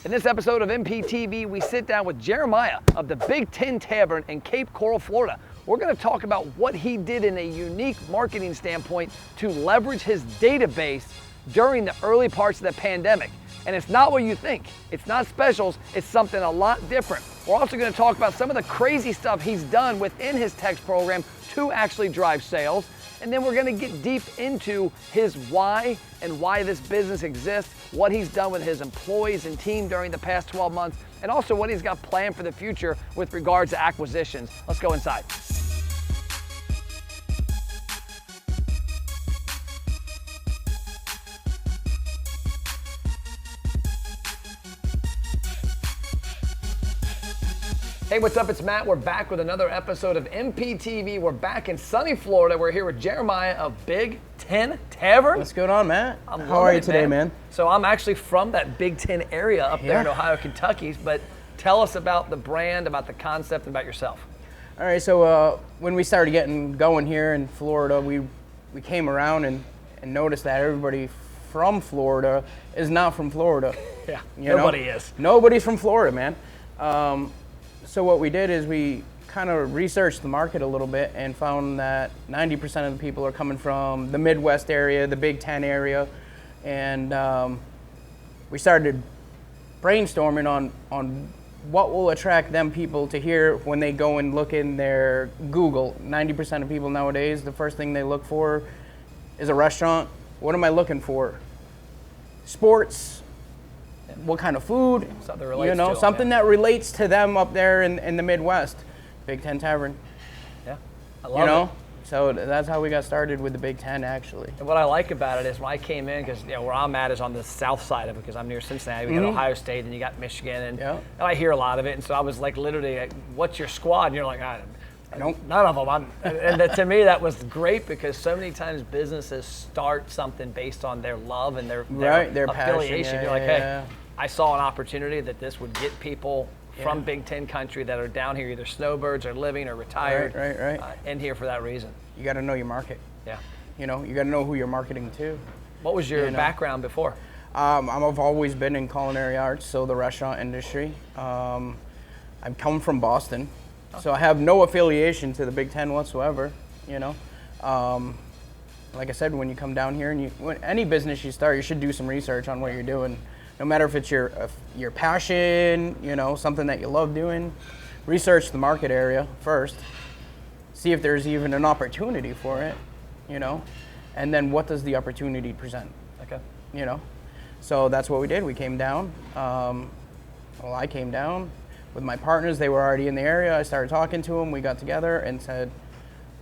In this episode of MPTV, we sit down with Jeremiah of the Big Ten Tavern in Cape Coral, Florida. We're going to talk about what he did in a unique marketing standpoint to leverage his database during the early parts of the pandemic. And it's not what you think. It's not specials, it's something a lot different. We're also going to talk about some of the crazy stuff he's done within his text program to actually drive sales. And then we're going to get deep into his why and why this business exists, what he's done with his employees and team during the past 12 months, and also what he's got planned for the future with regards to acquisitions. Let's go inside. Hey, what's up? It's Matt. We're back with another episode of MPTV. We're back in sunny Florida. We're here with Jeremiah of Big Ten Tavern. What's going on, Matt? How are you today, man? So I'm actually from that Big Ten area up there in Ohio, Kentucky. But tell us about the brand, about the concept, and about yourself. All right, so when we started getting going here in Florida, we came around and noticed that everybody from Florida is not from Florida. Yeah, nobody is. Nobody's from Florida, man. So what we did is we kind of researched the market a little bit and found that 90% of the people are coming from the Midwest area, the Big Ten area, and we started brainstorming on what will attract them people to hear when they go and look in their Google. 90% of people nowadays, the first thing they look for is a restaurant. What am I looking for? Sports. What kind of food, something that relates to them up there in the Midwest. Big Ten Tavern. Yeah, I love it. So that's how we got started with the Big Ten, actually. And what I like about it is when I came in, because where I'm at is on the south side of it, because I'm near Cincinnati. We got Ohio State, and you got Michigan, and I hear a lot of it. And so I was like, literally, what's your squad? And you're like, none of them. And to me, that was great because so many times businesses start something based on their love and their affiliation. Passion. You're like, hey, I saw an opportunity that this would get people from Big Ten country that are down here, either snowbirds or living or retired, in here for that reason. You got to know your market. Yeah. You got to know who you're marketing to. What was your background before? I've always been in culinary arts, so the restaurant industry. I've come from Boston. So I have no affiliation to the Big Ten whatsoever, Like I said, when you come down here and when any business you start, you should do some research on what you're doing. No matter if it's your passion, something that you love doing, research the market area first. See if there's even an opportunity for it, and then what does the opportunity present? Okay. So that's what we did. We came down. I came down. With my partners, they were already in the area. I started talking to them. We got together and said,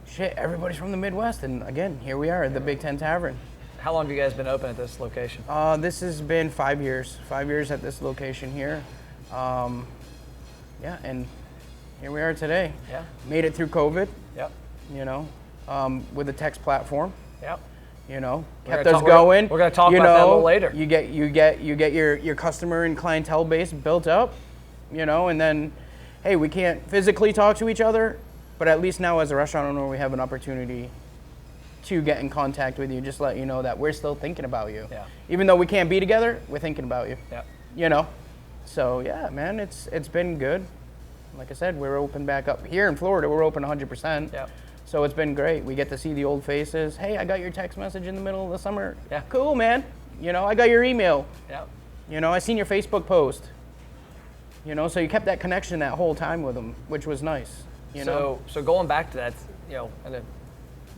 shit, everybody's from the Midwest. And again, here we are at the Big Ten Tavern. How long have you guys been open at this location? This has been 5 years. 5 years at this location here. And here we are today. Yeah. Made it through COVID. Yep. With a text platform. Yep. Kept us going. We're going to talk about that a little later. You get your customer and clientele base built up. And then, hey, we can't physically talk to each other, but at least now as a restaurant owner, we have an opportunity to get in contact with you, just let you know that we're still thinking about you. Yeah. Even though we can't be together, we're thinking about you. Yeah. So yeah, man, it's been good. Like I said, we're open back up. Here in Florida, we're open 100%. Yeah. So it's been great. We get to see the old faces. Hey, I got your text message in the middle of the summer. Yeah. Cool, man. I got your email. Yeah. I seen your Facebook post. So you kept that connection that whole time with them, which was nice. So going back to that, and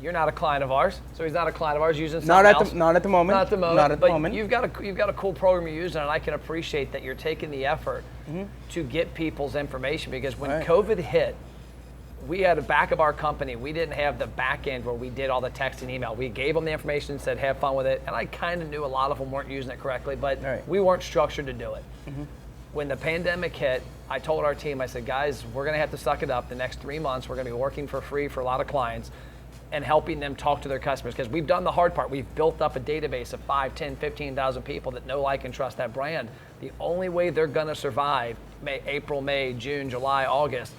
you're not a client of ours, so he's not a client of ours using something else. Not at the moment. Not at the moment. You've got a cool program you're using, and I can appreciate that you're taking the effort to get people's information because when COVID hit, we had a back of our company. We didn't have the back end where we did all the text and email. We gave them the information, said have fun with it, and I kind of knew a lot of them weren't using it correctly, but we weren't structured to do it. When the pandemic hit, I told our team, I said, guys, we're going to have to suck it up. The next 3 months, we're going to be working for free for a lot of clients and helping them talk to their customers because we've done the hard part. We've built up a database of 5, 10, 15,000 people that know, like, and trust that brand. The only way they're going to survive April, May, June, July, August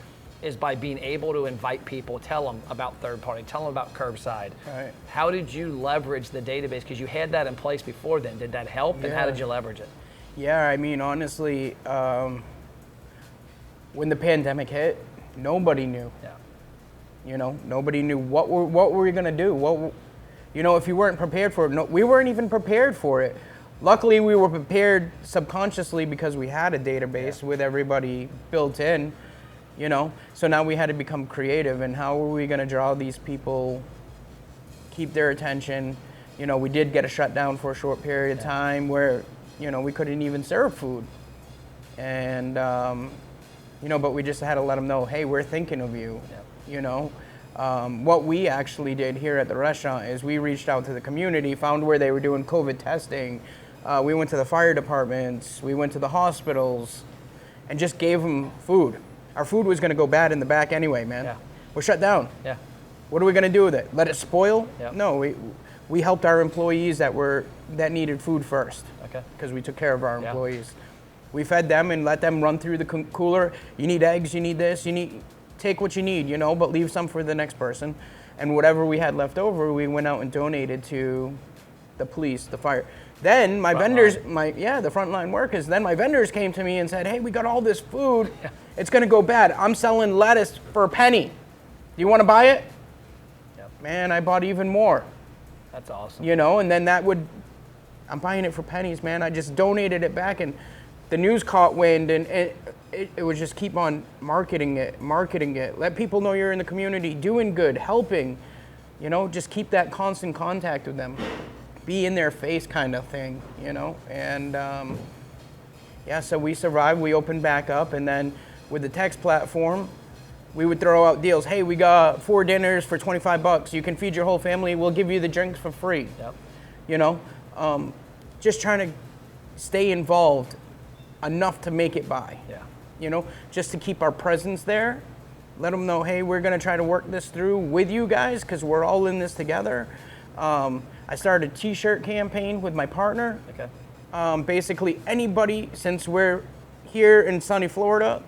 is by being able to invite people, tell them about third party, tell them about curbside. Right. How did you leverage the database? Because you had that in place before then. Did that help, and how did you leverage it? Yeah, I mean, honestly, when the pandemic hit, nobody knew. Yeah. You know, nobody knew what were we gonna do. If you weren't prepared for it, no, we weren't even prepared for it. Luckily, we were prepared subconsciously because we had a database with everybody built in. So now we had to become creative, and how were we gonna draw these people, keep their attention? We did get a shutdown for a short period of time where, we couldn't even serve food. And, but we just had to let them know, hey, we're thinking of you. What we actually did here at the restaurant is we reached out to the community, found where they were doing COVID testing. We went to the fire departments, we went to the hospitals, and just gave them food. Our food was going to go bad in the back anyway, man. Yeah. We're shut down. Yeah. What are we going to do with it? Let it spoil? Yep. No, we helped our employees that needed food first. Okay. Because we took care of our employees. We fed them and let them run through the cooler. You need eggs, you need this, take what you need, but leave some for the next person. And whatever we had left over, we went out and donated to the police, the fire. Then my vendors, the frontline workers, then my vendors came to me and said, hey, we got all this food. Yeah. It's going to go bad. I'm selling lettuce for a penny. Do you want to buy it? Yep. Man, I bought even more. That's awesome. And then I'm buying it for pennies, man. I just donated it back, and the news caught wind, and it would just keep on marketing it. Let people know you're in the community, doing good, helping. Just keep that constant contact with them. Be in their face kind of thing, And so we survived. We opened back up, and then with the text platform, we would throw out deals. Hey, we got 4 dinners for $25. You can feed your whole family. We'll give you the drinks for free. Yep. Just trying to stay involved enough to make it by. Yeah. Just to keep our presence there. Let them know, hey, we're going to try to work this through with you guys because we're all in this together. I started a t-shirt campaign with my partner. Okay. Basically, anybody, since we're here in sunny Florida,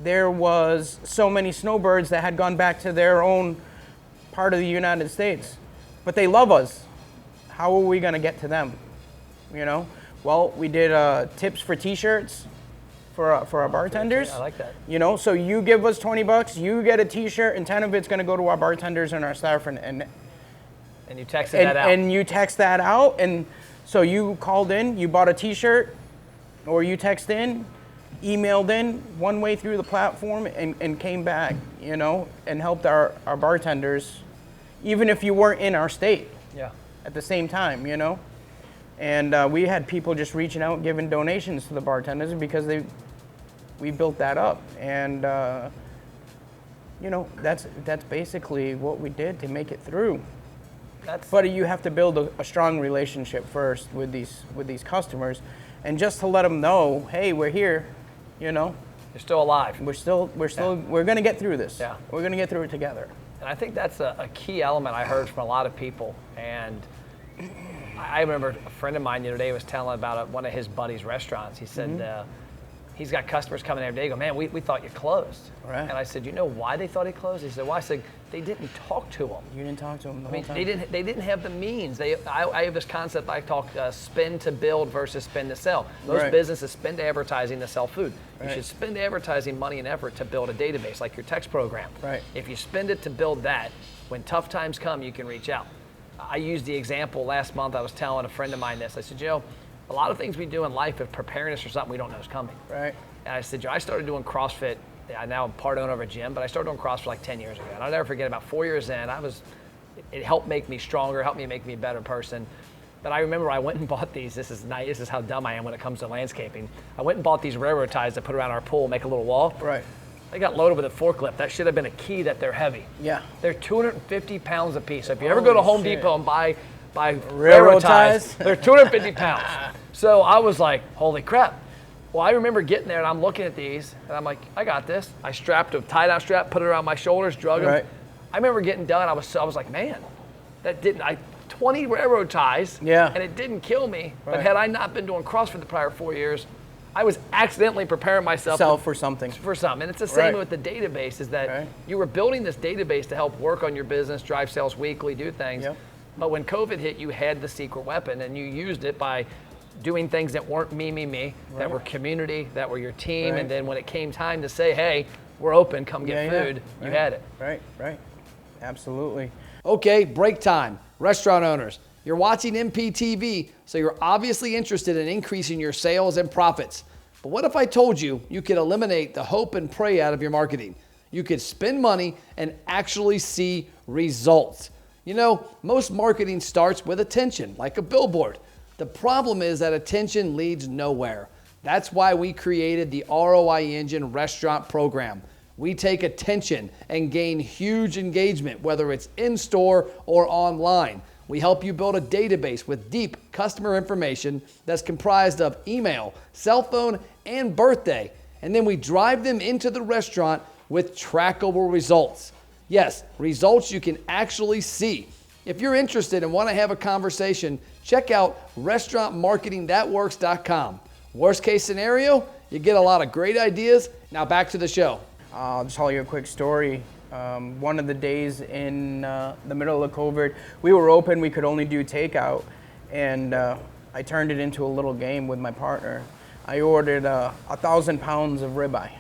there was so many snowbirds that had gone back to their own part of the United States. But they love us. How are we going to get to them? Well, we did tips for t-shirts for our bartenders. I like that. So you give us $20, you get a t-shirt, and 10 of it's going to go to our bartenders and our staff. And you texted that out. And you text that out. And so you called in, you bought a t-shirt, or you text in, emailed in one way through the platform and came back, and helped our bartenders, even if you weren't in our state. Yeah. At the same time, And we had people just reaching out, giving donations to the bartenders because we built that up. And, that's basically what we did to make it through. But you have to build a strong relationship first with these customers, and just to let them know, hey, we're here, You're still alive. We're going to get through this. Yeah. We're going to get through it together. And I think that's a key element I heard from a lot of people. And I remember a friend of mine the other day was telling about one of his buddies' restaurants. He said he's got customers coming every day. They go, man, we thought you closed. Right. And I said, you know why they thought he closed? He said, why? I said, they didn't talk to him. You didn't talk to them the whole time. They didn't have the means. I have this concept I talk spend to build versus spend to sell. Most businesses spend advertising to sell food. You should spend advertising money and effort to build a database like your text program. Right. If you spend it to build that, when tough times come, you can reach out. I used the example last month. I was telling a friend of mine this. I said, a lot of things we do in life is preparing us for something we don't know is coming. Right. And I said, I started doing CrossFit. Now I'm part owner of a gym, but I started doing CrossFit like 10 years ago. And I'll never forget, about 4 years in, it helped make me stronger, helped me make me a better person. But I remember I went and bought these. This is nice. This is how dumb I am when it comes to landscaping. I went and bought these railroad ties to put around our pool, make a little wall. Right. They got loaded with a forklift. That should have been a key that they're heavy. Yeah. They're 250 pounds a piece. So if you ever go to Home Depot and buy railroad ties, they're 250 pounds. So I was like, holy crap. Well, I remember getting there and I'm looking at these and I'm like, I got this. I strapped a tie-down strap, put it around my shoulders, drug them. Right. I remember getting done. I was like, man, 20 railroad ties. Yeah. And it didn't kill me. Right. But had I not been doing CrossFit the prior 4 years, I was accidentally preparing myself for something. And it's the same with the database, is that you were building this database to help work on your business, drive sales weekly, do things. Yep. But when COVID hit, you had the secret weapon and you used it by doing things that weren't me, that were community, that were your team, Right. and then when it came time to say, hey, we're open, come get food, you had it. Right. Absolutely. Okay, break time. Restaurant owners, you're watching MPTV, so you're obviously interested in increasing your sales and profits. But what if I told you you could eliminate the hope and pray out of your marketing? You could spend money and actually see results. You know, most marketing starts with attention, like a billboard. The problem is that attention leads nowhere. That's why we created the ROI Engine restaurant program. We take attention and gain huge engagement, whether it's in-store or online. We help you build a database with deep customer information that's comprised of email, cell phone, and birthday. And then we drive them into the restaurant with trackable results. Yes, results you can actually see. If you're interested and want to have a conversation, check out restaurantmarketingthatworks.com. Worst case scenario, you get a lot of great ideas. Now back to the show. I'll just tell you a quick story. One of the days in the middle of COVID, we were open, we could only do takeout, and I turned it into a little game with my partner. I ordered 1,000 pounds of ribeye.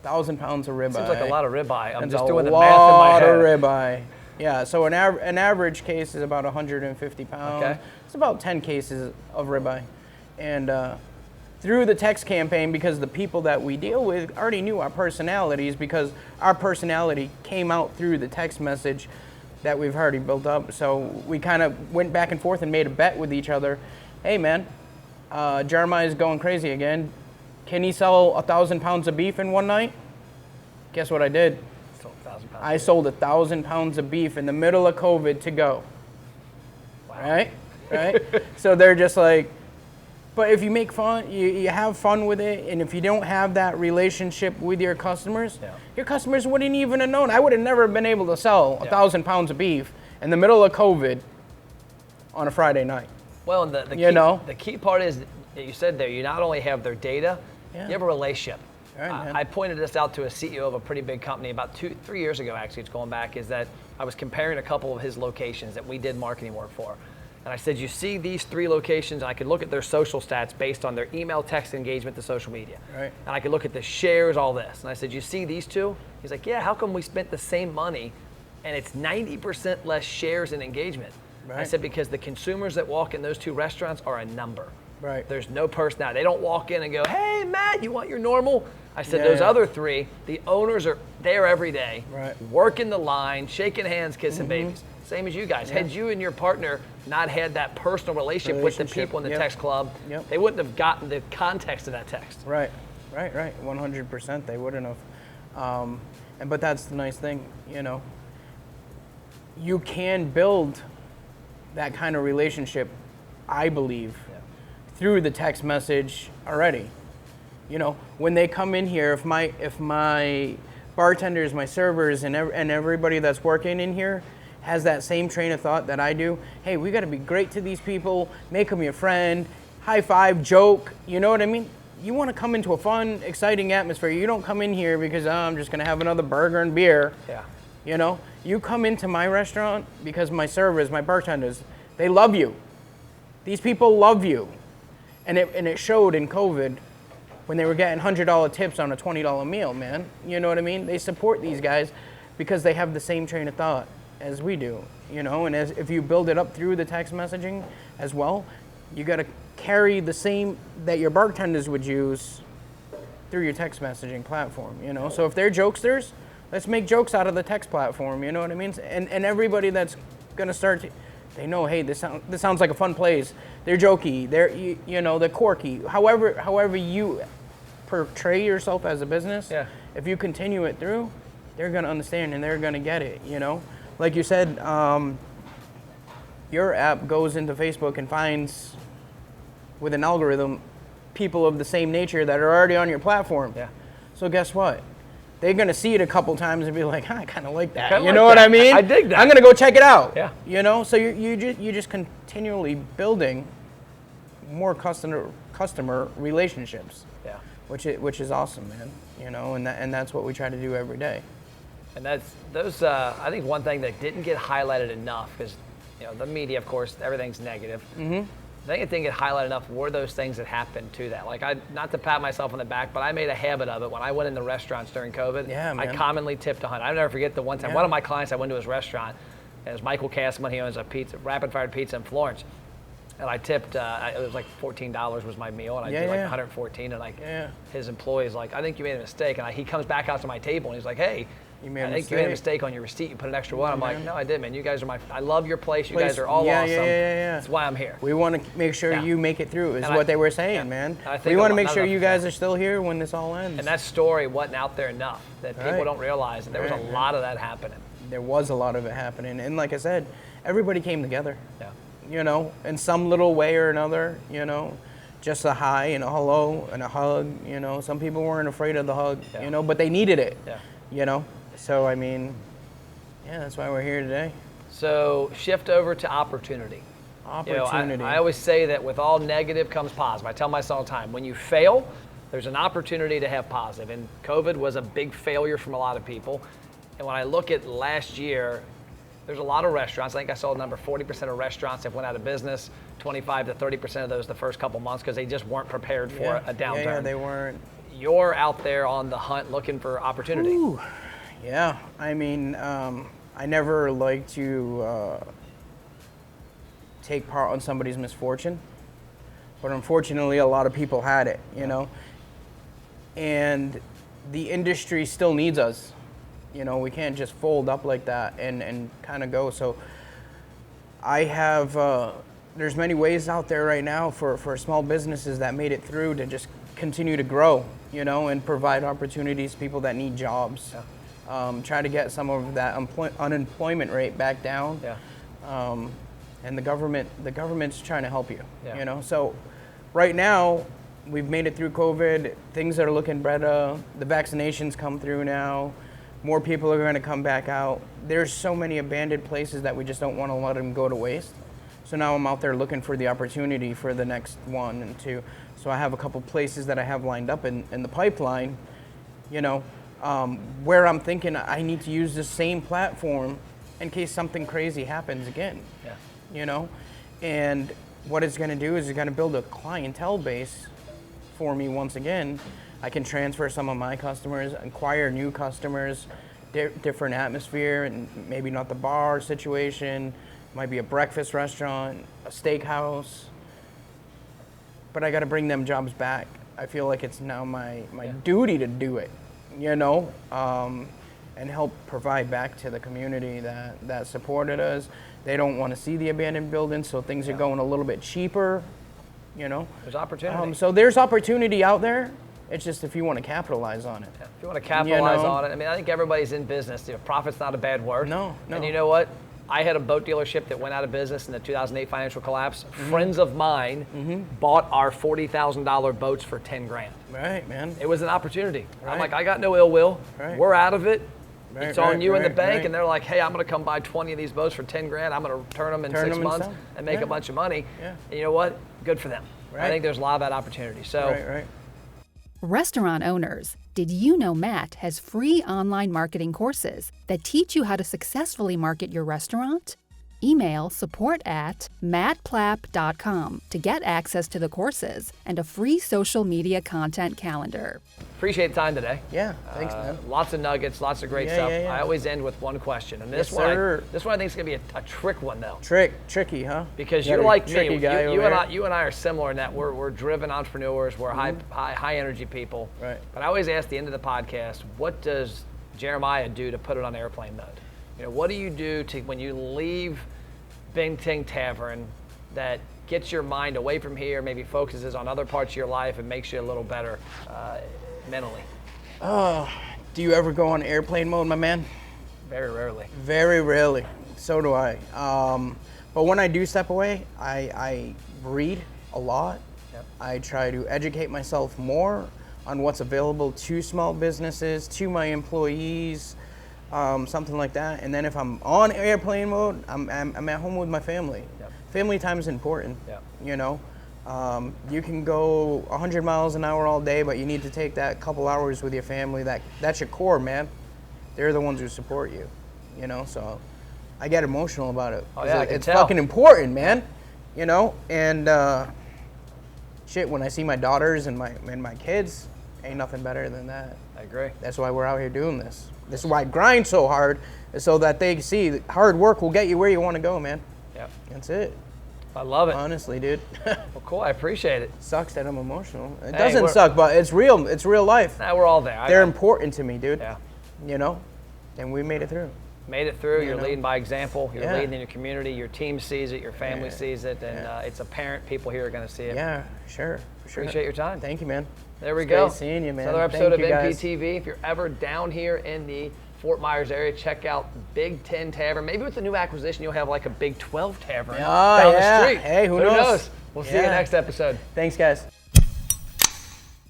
1,000 pounds of ribeye. Seems like a lot of ribeye. I'm That's just a doing the math in my lot head. of ribeye. Yeah, so an average case is about 150 pounds. Okay. It's about 10 cases of ribeye. And through the text campaign, because the people that we deal with already knew our personalities, because our personality came out through the text message that we've already built up. So we kind of went back and forth and made a bet with each other. Hey man, Jeremiah's going crazy again. Can he sell 1,000 pounds of beef in one night? Guess what I did? Sold 1,000 pounds. I sold 1,000 pounds of beef in the middle of COVID to go. Wow. Right? So they're just like, but if you make fun, you have fun with it, and if you don't have that relationship with your customers, your customers wouldn't even have known. I would have never been able to sell 1,000 pounds of beef in the middle of COVID on a Friday night. Well, and the key part is that you said there, you not only have their data, you have a relationship. Right, man. I pointed this out to a CEO of a pretty big company about 3 years ago, actually, it's going back, is that I was comparing a couple of his locations that we did marketing work for. And I said, you see these 3 locations, and I could look at their social stats based on their email, text engagement to social media. Right. And I could look at the shares, all this. And I said, you see these 2? He's like, yeah, how come we spent the same money and it's 90% less shares and engagement? Right. I said, because the consumers that walk in those 2 restaurants are a number. Right. There's no personality. They don't walk in and go, hey, Matt, you want your normal? I said, those other 3, the owners are there every day, working the line, shaking hands, kissing babies. Same as you guys. Had you and your partner not had that personal relationship with the people in the text club, they wouldn't have gotten the context of that text. Right. 100%, they wouldn't have. But that's the nice thing, you know. You can build that kind of relationship, I believe, through the text message already. You know, when they come in here, if my bartenders, my servers, and everybody that's working in here has that same train of thought that I do, hey, we got to be great to these people, make them your friend, high five, joke, you know what I mean? You want to come into a fun, exciting atmosphere. You don't come in here because I'm just going to have another burger and beer. Yeah. You know, you come into my restaurant because my servers, my bartenders, they love you. These people love you. And it showed in COVID when they were getting $100 tips on a $20 meal, man. You know what I mean? They support these guys because they have the same train of thought as we do, you know? And if you build it up through the text messaging as well, you got to carry the same that your bartenders would use through your text messaging platform, you know? So if they're jokesters, let's make jokes out of the text platform, you know what I mean? And everybody that's gonna start, they know, hey, this sounds like a fun place. They're jokey, they're they're quirky. However you portray yourself as a business, if you continue it through, they're gonna understand and they're gonna get it, you know? Like you said, your app goes into Facebook and finds, with an algorithm, people of the same nature that are already on your platform. Yeah. So guess what? They're gonna see it a couple times and be like, I kind of like that. Kinda You like know what that. I mean? I dig that. I'm gonna go check it out. Yeah. You know, so you just continually building more customer relationships. Yeah. Which is awesome, man. You know, and that's what we try to do every day. And that's those. I think one thing that didn't get highlighted enough is, the media, of course, everything's negative. Mm-hmm. I think it didn't get highlighted enough were those things that happened to that. Like, not to pat myself on the back, but I made a habit of it. When I went into restaurants during COVID, Yeah, man. I commonly tipped 100. I'll never forget the one time, Yeah. one of my clients, I went to his restaurant, and it was Michael Castleman. He owns a rapid fire pizza in Florence. And I tipped, it was like $14 was my meal, and I did like 114, and his employee's like, I think you made a mistake. And he comes back out to my table, and he's like, hey, I think you made a mistake on your receipt. You put an extra one. I'm like, no, I didn't, man. You guys are I love your place. You guys are all awesome. That's why I'm here. We want to make sure you make it through, is what they were saying, man. We want to make sure you guys are still here when this all ends. And that story wasn't out there enough, that people don't realize that there was a lot of that happening. There was a lot of it happening. And like I said, everybody came together. Yeah. You know, in some little way or another, you know, just a hi and a hello and a hug, you know. Some people weren't afraid of the hug, you know, but they needed it, you know. So, I mean, that's why we're here today. So, shift over to opportunity. Opportunity. You know, I always say that with all negative comes positive. I tell myself all the time, when you fail, there's an opportunity to have positive. And COVID was a big failure from a lot of people. And when I look at last year, there's a lot of restaurants. I think I saw the number 40% of restaurants have went out of business, 25 to 30% of those the first couple months because they just weren't prepared for a downturn. Yeah, they weren't. You're out there on the hunt looking for opportunity. Ooh. Yeah, I mean, I never like to take part on somebody's misfortune, but unfortunately a lot of people had it, you know, and the industry still needs us. You know, we can't just fold up like that and kind of go. So I have, there's many ways out there right now for small businesses that made it through to just continue to grow, you know, and provide opportunities to people that need jobs. Try to get some of that unemployment rate back down. And the government's trying to help you, you know. So right now, we've made it through COVID. Things are looking better. The vaccinations come through now. More people are going to come back out. There's so many abandoned places that we just don't want to let them go to waste. So now I'm out there looking for the opportunity for the next 1 and 2. So I have a couple places that I have lined up in the pipeline, you know, where I'm thinking I need to use the same platform in case something crazy happens again, you know. And what it's going to do is it's going to build a clientele base for me once again. I can transfer some of my customers, acquire new customers, different atmosphere, and maybe not the bar situation, might be a breakfast restaurant, a steakhouse, but I got to bring them jobs back. I feel like it's now my duty to do it, you know, and help provide back to the community that supported us. They don't want to see the abandoned buildings, so things are going a little bit cheaper, you know. There's opportunity. So there's opportunity out there. It's just if you want to capitalize on it. If you want to capitalize on it, I mean, I think everybody's in business. You know, profit's not a bad word. No. And you know what? I had a boat dealership that went out of business in the 2008 financial collapse. Friends of mine bought our $40,000 boats for 10 grand. Right, man. It was an opportunity. I'm like, I got no ill will. We're out of it. It's on you and the bank. And they're like, hey, I'm going to come buy 20 of these boats for 10 grand. I'm going to turn them in 6 months and make a bunch of money. And you know what? Good for them. I think there's a lot of that opportunity. So. Restaurant owners, did you know Matt has free online marketing courses that teach you how to successfully market your restaurant? Email support@mattplapp.com to get access to the courses and a free social media content calendar. Appreciate the time today. Yeah, thanks, man. Lots of nuggets, lots of great stuff. I always end with one question, and this one I think is gonna be a trick one though. Tricky, huh? Because you're like me. You and I are similar in that we're driven entrepreneurs. We're high energy people. Right. But I always ask at the end of the podcast, what does Jeremiah do to put it on airplane mode? You know, what do you do to when you leave Bing Ting Tavern that gets your mind away from here, maybe focuses on other parts of your life and makes you a little better mentally? Do you ever go on airplane mode, my man? Very rarely. Very rarely. So do I. But when I do step away, I read a lot. I try to educate myself more on what's available to small businesses, to my employees, something like that. And then if I'm on airplane mode, I'm at home with my family. Family time is important, you know. You can go 100 miles an hour all day, but you need to take that couple hours with your family. That's your core, man. They're the ones who support you, you know. So I get emotional about it. Oh yeah, I can it's tell. fucking important, man. you know, and shit, when I see my daughters and my kids, ain't nothing better than that. I agree. That's why we're out here doing this. This is why I grind so hard, is so that they see that hard work will get you where you want to go, man. Yep. That's it. I love it. Honestly, dude. Well, cool. I appreciate it. Sucks that I'm emotional. It Hey, doesn't suck, but it's real. It's real life. Now we're all there. They're important to me, dude. Yeah. You know, and we made it through. Made it through. You're know? leading by example. You're Yeah. leading in your community. Your team sees it. Your family Yeah. sees it, and Yeah. it's apparent people here are going to see it. Yeah, sure. Appreciate your time. Thank you, man. There we It's go. great seeing you, man. Another episode Thank of you, guys. MPTV. If you're ever down here in the Fort Myers area, check out Big 10 Tavern. Maybe with the new acquisition, you'll have like a Big 12 Tavern Oh, down yeah. the street. Hey, who knows? We'll see you Yeah. next episode. Thanks, guys.